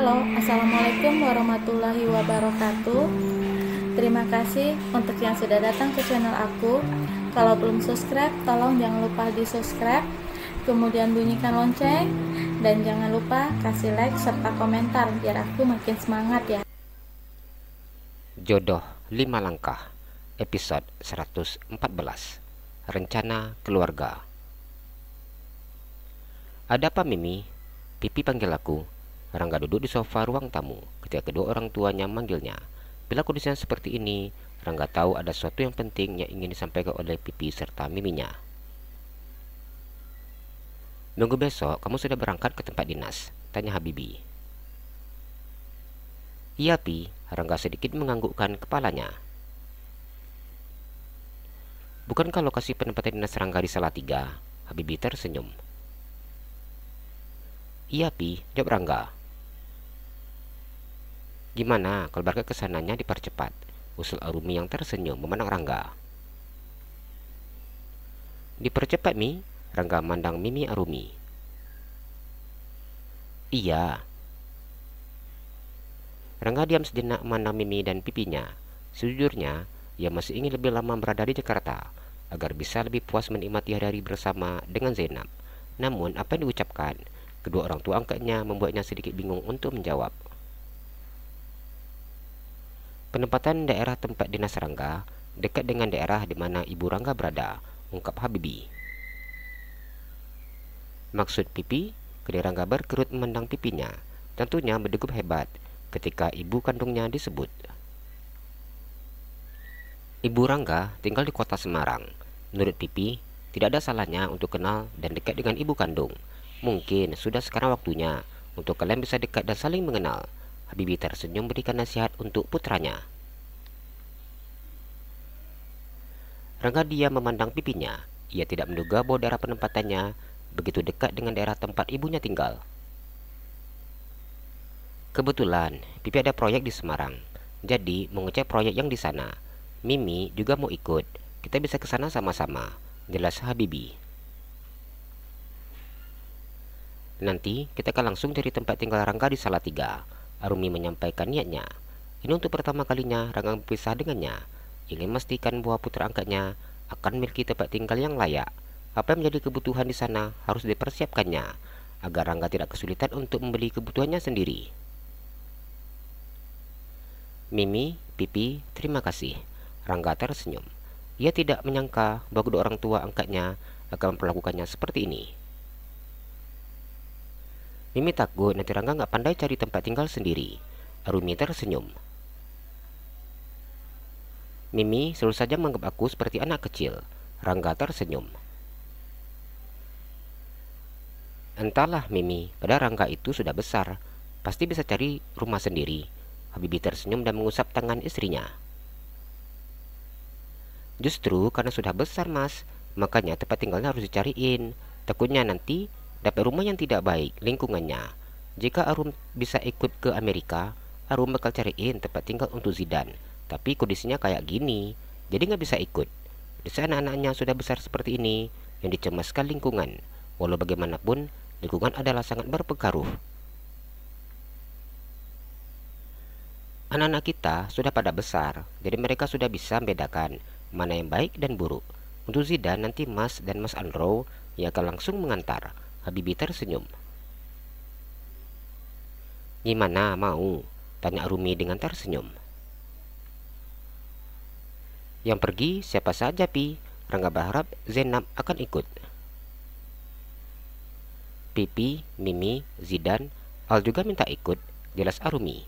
Halo, Assalamualaikum warahmatullahi wabarakatuh. Terima kasih untuk yang sudah datang ke channel aku. Kalau belum subscribe, tolong jangan lupa di subscribe, kemudian bunyikan lonceng, dan jangan lupa kasih like serta komentar biar aku makin semangat ya. Jodoh 5 Langkah, episode 114, Rencana Keluarga. Ada apa, Mimi? Pipi panggil aku. Rangga duduk di sofa ruang tamu ketika kedua orang tuanya manggilnya. Bila kondisinya seperti ini, Rangga tahu ada sesuatu yang penting yang ingin disampaikan oleh Pipi serta Miminya. Nunggu besok kamu sudah berangkat ke tempat dinas? Tanya Habibi. Iya, Pi. Rangga sedikit menganggukkan kepalanya. Bukankah lokasi penempatan dinas Rangga di Salatiga? Habibi tersenyum. Iya, Pi, jawab Rangga. Gimana kalau berangkat ke sananya dipercepat? Usul Arumi yang tersenyum memandang Rangga. Dipercepat, Mi? Rangga memandang Mimi Arumi. Iya. Rangga diam sejenak memandang Mimi dan pipinya. Sejujurnya, ia masih ingin lebih lama berada di Jakarta agar bisa lebih puas menikmati hari-hari bersama dengan Zainab. Namun, apa yang diucapkan kedua orang tua angkatnya membuatnya sedikit bingung untuk menjawab. Penempatan daerah tempat dinas Rangga dekat dengan daerah di mana ibu Rangga berada, ungkap Habibi. Maksud Pipi? Kedai Rangga berkerut memandang pipinya. Tentunya berdegup hebat ketika ibu kandungnya disebut. Ibu Rangga tinggal di kota Semarang. Menurut Pipi, tidak ada salahnya untuk kenal dan dekat dengan ibu kandung. Mungkin sudah sekarang waktunya untuk kalian bisa dekat dan saling mengenal. Habibi tersenyum berikan nasihat untuk putranya. Rangga diam memandang pipinya. Ia tidak menduga bahwa daerah penempatannya begitu dekat dengan daerah tempat ibunya tinggal. Kebetulan, Pipi ada proyek di Semarang. Jadi, mau ngecek proyek yang di sana. Mimi juga mau ikut. Kita bisa ke sana sama-sama, jelas Habibi. Nanti kita akan langsung dari tempat tinggal Rangga di Salatiga. Arumi menyampaikan niatnya. Ini untuk pertama kalinya Rangga berpisah dengannya. Ingin memastikan bahwa putra angkatnya akan memiliki tempat tinggal yang layak. Apa yang menjadi kebutuhan di sana harus dipersiapkannya agar Rangga tidak kesulitan untuk membeli kebutuhannya sendiri. Mimi, Pipi, terima kasih. Rangga tersenyum. Ia tidak menyangka bahwa kedua orang tua angkatnya akan memperlakukannya seperti ini. Mimi takut nanti Rangga nggak pandai cari tempat tinggal sendiri. Arumi tersenyum. Mimi selalu saja menganggap aku seperti anak kecil. Rangga tersenyum. Entahlah, Mimi, pada Rangga itu sudah besar, pasti bisa cari rumah sendiri. Habibi tersenyum dan mengusap tangan istrinya. Justru karena sudah besar, Mas, makanya tempat tinggalnya harus dicariin. Takutnya nanti dapat rumah yang tidak baik lingkungannya. Jika Arum bisa ikut ke Amerika, Arum bakal cariin tempat tinggal untuk Zidan. Tapi kondisinya kayak gini, jadi nggak bisa ikut. Di sana anak-anaknya sudah besar seperti ini, yang dicemaskan lingkungan. Walau bagaimanapun, lingkungan adalah sangat berpengaruh. Anak-anak kita sudah pada besar, jadi mereka sudah bisa membedakan mana yang baik dan buruk. Untuk Zidan, nanti Mas dan Mas Andro yang akan langsung mengantar. Habibi tersenyum. Gimana, mau? Tanya Arumi dengan tersenyum. Yang pergi siapa saja, Pi? Rangga berharap Zainab akan ikut. Pipi, Mimi, Zidan, Al juga minta ikut, jelas Arumi.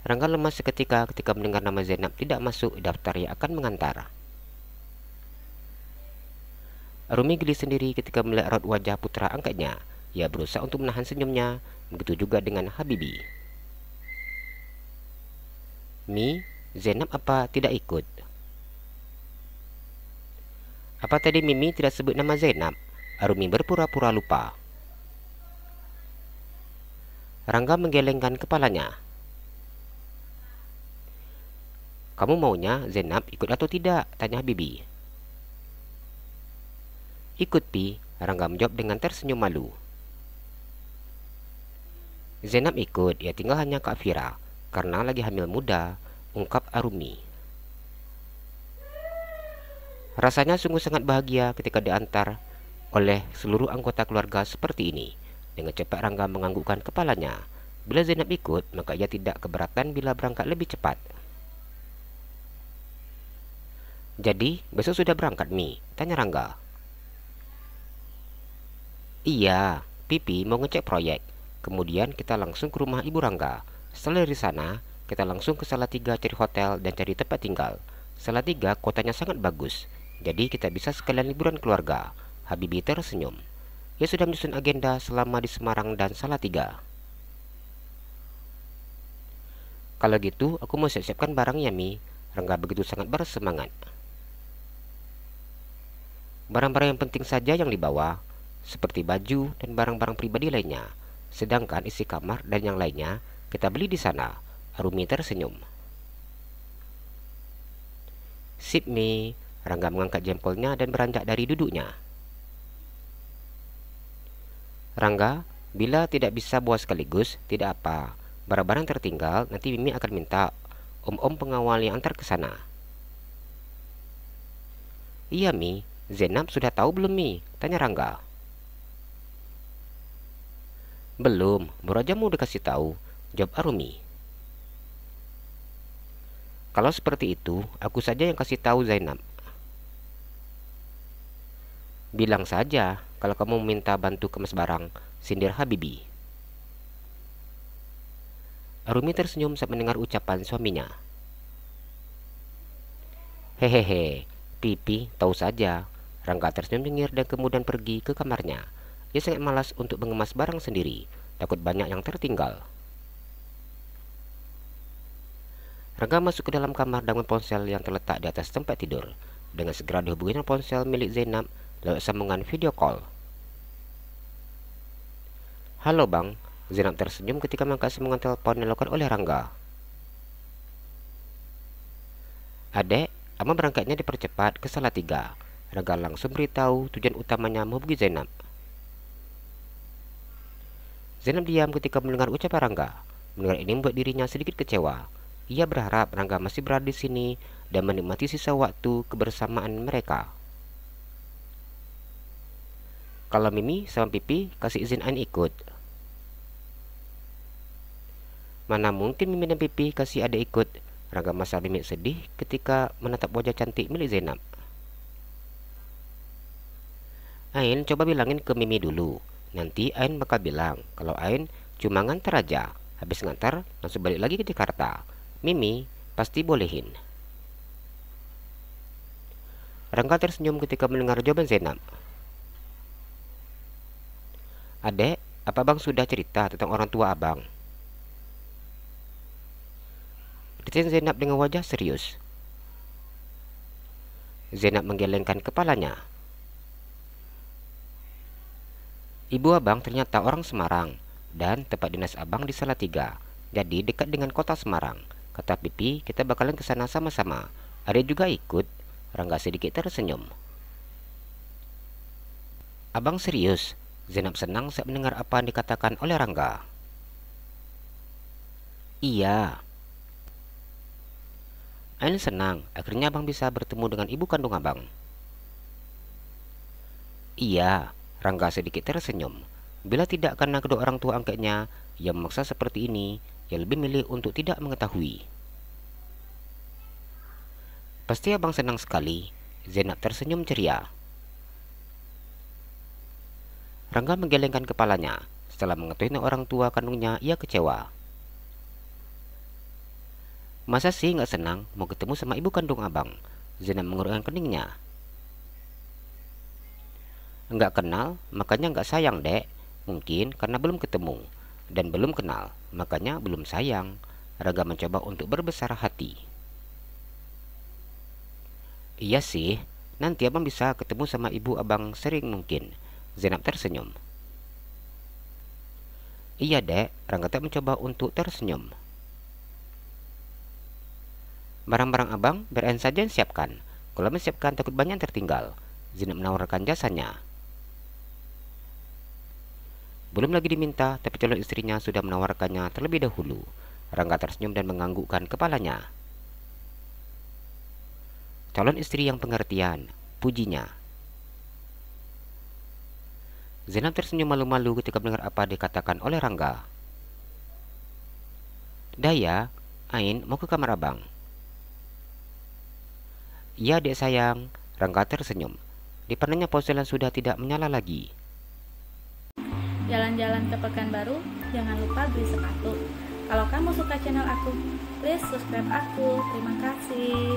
Rangga lemas seketika ketika mendengar nama Zainab tidak masuk daftar yang akan mengantar. Arumi geli sendiri ketika melihat raut wajah putra angkatnya. Ia berusaha untuk menahan senyumnya, begitu juga dengan Habibi. Mi, Zainab apa tidak ikut? Apa tadi Mimi tidak sebut nama Zainab? Arumi berpura-pura lupa. Rangga menggelengkan kepalanya. Kamu maunya Zainab ikut atau tidak? Tanya Habibi. Ikut, Pi, Rangga menjawab dengan tersenyum malu. Zainab ikut, ya tinggal hanya Kak Fira, karena lagi hamil muda, ungkap Arumi. Rasanya sungguh sangat bahagia ketika diantar oleh seluruh anggota keluarga seperti ini. Dengan cepat Rangga menganggukkan kepalanya. Bila Zainab ikut, maka ia tidak keberatan bila berangkat lebih cepat. Jadi, besok sudah berangkat, Mi? Tanya Rangga. Iya, Pipi mau ngecek proyek. Kemudian kita langsung ke rumah Ibu Rangga. Setelah dari sana, kita langsung ke Salatiga cari hotel dan cari tempat tinggal. Salatiga kotanya sangat bagus, jadi kita bisa sekalian liburan keluarga. Habibie tersenyum. Ia sudah menyusun agenda selama di Semarang dan Salatiga. Kalau gitu, aku mau siap-siapkan barangnya, Mi. Rangga begitu sangat bersemangat. Barang-barang yang penting saja yang dibawa, seperti baju dan barang-barang pribadi lainnya. Sedangkan isi kamar dan yang lainnya kita beli di sana. Arumi tersenyum. Sip, Mi. Rangga mengangkat jempolnya dan beranjak dari duduknya. Rangga, bila tidak bisa bawa sekaligus, tidak apa. Barang-barang tertinggal nanti Mimi akan minta om-om pengawal yang antar ke sana. Iya, Mi. Zainab sudah tahu belum, Mi? Tanya Rangga. Belum, baru aja mau dikasih tahu, jawab Arumi. Kalau seperti itu, aku saja yang kasih tahu Zainab. Bilang saja kalau kamu meminta bantu kemas barang, sindir Habibie. Arumi tersenyum saat mendengar ucapan suaminya. Hehehe, Pipi tahu saja. Rangga tersenyum nyengir dan kemudian pergi ke kamarnya. Ia sangat malas untuk mengemas barang sendiri, takut banyak yang tertinggal. Rangga masuk ke dalam kamar dengan ponsel yang terletak di atas tempat tidur. Dengan segera dihubungi ponsel milik Zainab lewat sambungan video call. Halo Bang, Zainab tersenyum ketika mengangkat sambungan telepon yang dilakukan oleh Rangga. Adek, Ama berangkatnya dipercepat ke Salatiga. Rangga langsung beritahu tujuan utamanya menghubungi Zainab. Zainab diam ketika mendengar ucapan Rangga. Mendengar ini membuat dirinya sedikit kecewa. Ia berharap Rangga masih berada di sini dan menikmati sisa waktu kebersamaan mereka. Kalau Mimi sama Pipi kasih izin Ain ikut. Mana mungkin Mimi dan Pipi kasih adik ikut. Rangga masa Mimi sedih ketika menatap wajah cantik milik Zainab. Ain coba bilangin ke Mimi dulu. Nanti Ain bakal bilang kalau Ain cuma ngantar aja. Habis ngantar langsung balik lagi ke Jakarta. Mimi pasti bolehin. Rangga tersenyum ketika mendengar jawaban Zainab. Adek, apa Bang sudah cerita tentang orang tua Abang? Ditanya Zainab dengan wajah serius. Zainab menggelengkan kepalanya. Ibu Abang ternyata orang Semarang, dan tempat dinas Abang di Salatiga, jadi dekat dengan kota Semarang. Kata Pipi, kita bakalan ke sana sama-sama. Adek juga ikut. Rangga sedikit tersenyum. Abang serius? Zainab senang saat mendengar apa yang dikatakan oleh Rangga. Iya. Ain senang, akhirnya Abang bisa bertemu dengan ibu kandung Abang. Iya. Rangga sedikit tersenyum. Bila tidak karena kedua orang tua angkatnya yang memaksa seperti ini, ia lebih milih untuk tidak mengetahui. Pasti Abang senang sekali. Zainab tersenyum ceria. Rangga menggelengkan kepalanya. Setelah mengetahui orang tua kandungnya, ia kecewa. Masa sih nggak senang mau ketemu sama ibu kandung Abang? Zainab mengerutkan keningnya. Enggak kenal, makanya enggak sayang, Dek. Mungkin karena belum ketemu dan belum kenal, makanya belum sayang. Rangga mencoba untuk berbesar hati. Iya sih, nanti Abang bisa ketemu sama ibu Abang sering mungkin. Zainab tersenyum. Iya, Dek. Rangga tak mencoba untuk tersenyum. Barang-barang Abang biar Ain saja yang siapkan. Kalau menyiapkan takut banyak yang tertinggal. Zainab menawarkan jasanya. Belum lagi diminta, tapi calon istrinya sudah menawarkannya terlebih dahulu. Rangga tersenyum dan menganggukkan kepalanya. Calon istri yang pengertian, pujinya. Zainab tersenyum malu-malu ketika mendengar apa dikatakan oleh Rangga. Daya, Ain mau ke kamar abang. Iya dek sayang, Rangga tersenyum. Di pandannya ponsel sudah tidak menyala lagi. Jalan-jalan ke Pekanbaru, jangan lupa beli sepatu. Kalau kamu suka channel aku, please subscribe aku. Terima kasih.